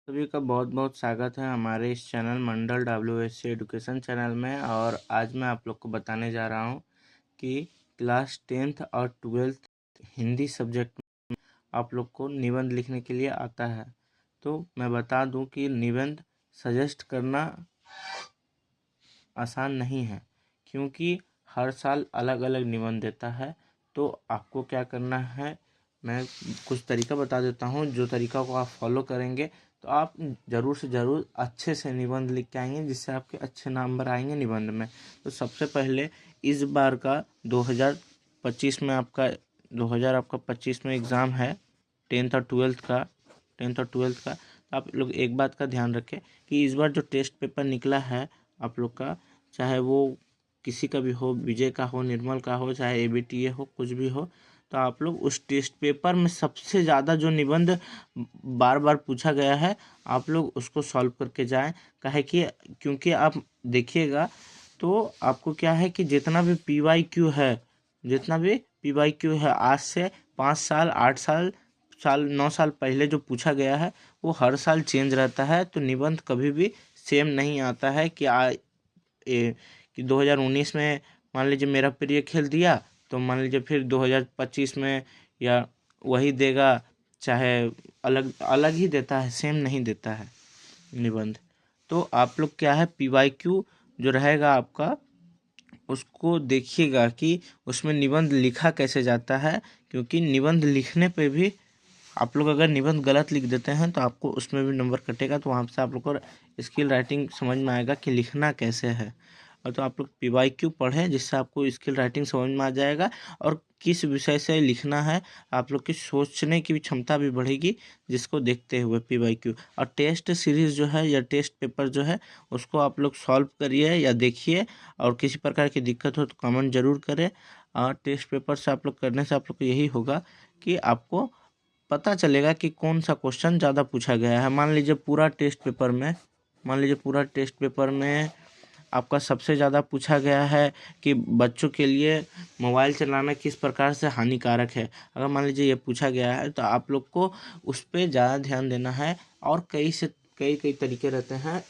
सभी का बहुत बहुत स्वागत है हमारे इस चैनल मंडल WSC एजुकेशन चैनल में। और आज मैं आप लोग को बताने जा रहा हूँ कि क्लास 10th और 12th हिंदी सब्जेक्ट में आप लोग को निबंध लिखने के लिए आता है। तो मैं बता दूं कि निबंध सजेस्ट करना आसान नहीं है, क्योंकि हर साल अलग अलग निबंध देता है। तो आपको क्या करना है, मैं कुछ तरीका बता देता हूँ। जो तरीका को आप फॉलो करेंगे तो आप ज़रूर से ज़रूर अच्छे से निबंध लिख के आएंगे, जिससे आपके अच्छे नंबर आएंगे निबंध में। तो सबसे पहले इस बार का 2025 में आपका 2025 में एग्ज़ाम है 10th और 12th का। तो आप लोग एक बात का ध्यान रखें कि इस बार जो टेस्ट पेपर निकला है आप लोग का, चाहे वो किसी का भी हो, विजय का हो, निर्मल का हो, चाहे ABTA हो, कुछ भी हो, तो आप लोग उस टेस्ट पेपर में सबसे ज़्यादा जो निबंध बार बार पूछा गया है आप लोग उसको सॉल्व करके जाएं। काहे कि क्योंकि आप देखिएगा तो आपको क्या है कि जितना भी PYQ है आज से 5 साल 8 साल 9 साल पहले जो पूछा गया है वो हर साल चेंज रहता है। तो निबंध कभी भी सेम नहीं आता है कि 2019 में मान लीजिए मेरा प्रिय खेल दिया तो मान लीजिए फिर 2025 में या वही देगा, चाहे अलग अलग ही देता है, सेम नहीं देता है निबंध। तो आप लोग क्या है PYQ जो रहेगा आपका उसको देखिएगा कि उसमें निबंध लिखा कैसे जाता है, क्योंकि निबंध लिखने पे भी आप लोग अगर निबंध गलत लिख देते हैं तो आपको उसमें भी नंबर कटेगा। तो वहाँ से आप लोग को स्किल राइटिंग समझ में आएगा कि लिखना कैसे है। और तो आप लोग PYQ पढ़ें, जिससे आपको स्किल राइटिंग समझ में आ जाएगा और किस विषय से लिखना है आप लोग की सोचने की भी क्षमता भी बढ़ेगी, जिसको देखते हुए PYQ। और टेस्ट सीरीज़ जो है या टेस्ट पेपर जो है उसको आप लोग सॉल्व करिए या देखिए, और किसी प्रकार की दिक्कत हो तो कमेंट ज़रूर करें। और टेस्ट पेपर से आप लोग करने से आप लोग को यही होगा कि आपको पता चलेगा कि कौन सा क्वेश्चन ज़्यादा पूछा गया है। मान लीजिए पूरा टेस्ट पेपर में आपका सबसे ज़्यादा पूछा गया है कि बच्चों के लिए मोबाइल चलाना किस प्रकार से हानिकारक है। अगर मान लीजिए ये पूछा गया है तो आप लोग को उस पर ज़्यादा ध्यान देना है। और कई तरीके रहते हैं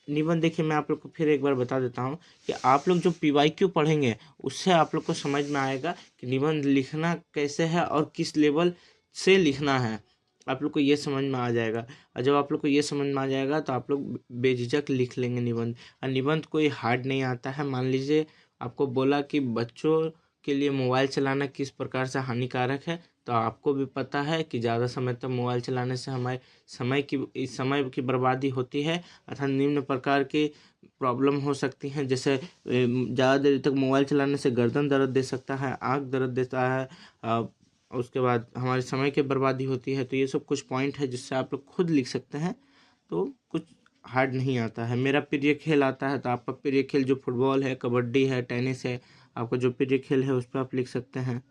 निबंध। देखिए मैं आप लोग को फिर एक बार बता देता हूँ कि आप लोग जो PYQ पढ़ेंगे उससे आप लोग को समझ में आएगा कि निबंध लिखना कैसे है और किस लेवल से लिखना है, आप लोग को ये समझ में आ जाएगा। और जब आप लोग को ये समझ में आ जाएगा तो आप लोग बेझिझक लिख लेंगे निबंध। और निबंध कोई हार्ड नहीं आता है। मान लीजिए आपको बोला कि बच्चों के लिए मोबाइल चलाना किस प्रकार से हानिकारक है, तो आपको भी पता है कि ज़्यादा समय तक मोबाइल चलाने से हमारे समय की बर्बादी होती है, अर्थात निम्न प्रकार की प्रॉब्लम हो सकती हैं। जैसे ज़्यादा देर तक मोबाइल चलाने से गर्दन दर्द दे सकता है, आँख दर्द देता है, उसके बाद हमारे समय की बर्बादी होती है। तो ये सब कुछ पॉइंट है जिससे आप लोग खुद लिख सकते हैं। तो कुछ हार्ड नहीं आता है। मेरा प्रिय खेल आता है तो आपका प्रिय खेल जो फुटबॉल है, कबड्डी है, टेनिस है, आपका जो प्रिय खेल है उस पर आप लिख सकते हैं।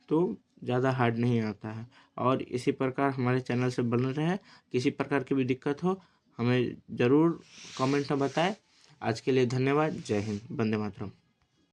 तो ज़्यादा हार्ड नहीं आता है। और इसी प्रकार हमारे चैनल से बने रहे। किसी प्रकार की भी दिक्कत हो हमें ज़रूर कमेंट में बताएं। आज के लिए धन्यवाद। जय हिंद। वंदे मातरम।